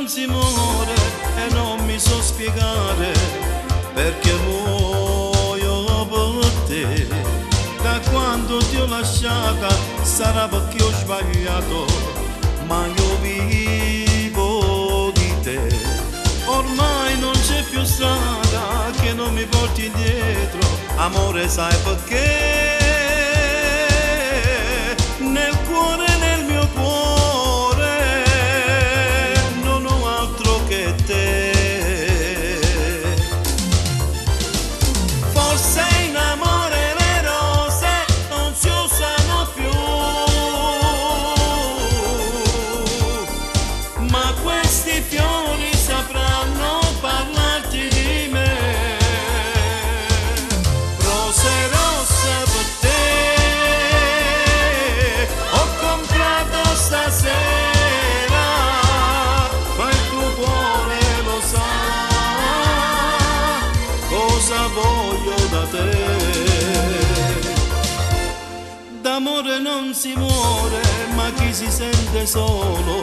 si muore e non mi so spiegare perché muoio per te. Da quando ti ho lasciata sarà perché ho sbagliato, ma io vivo di te. Ormai non c'è più strada che non mi porti indietro, amore sai perché? Nel cuore, nel mio cuore, non ho altro che te. Forse in amore le rose non si usano più, ma questi fiori sapranno parlarti di me. Rose rosse per te ho comprato stasera, ma il tuo cuore lo sa cosa voglio da te. D'amore non si muore, ma chi si sente solo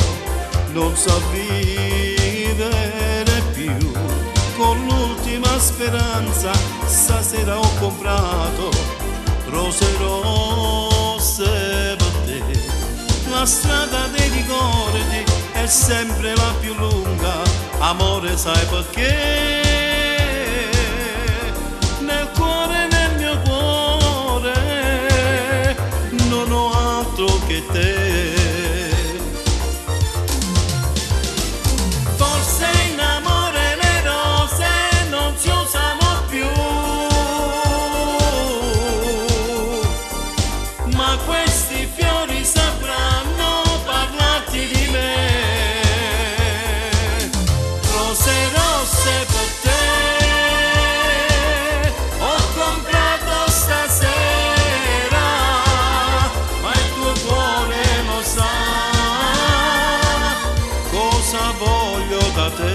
non sa vivere più. Con l'ultima speranza stasera ho comprato rose rosse per te. La strada dei ricordi è sempre la più lunga, amore sai perché? Nel cuore, nel mio cuore, non ho altro che te. Forse in amore le rose non si usano più, ma questi fiori sapranno parlarti di me. Rose rosse per te ho comprato stasera, ma il tuo cuore lo sa cosa voglio da te.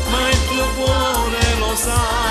Ma il tuo cuore lo sa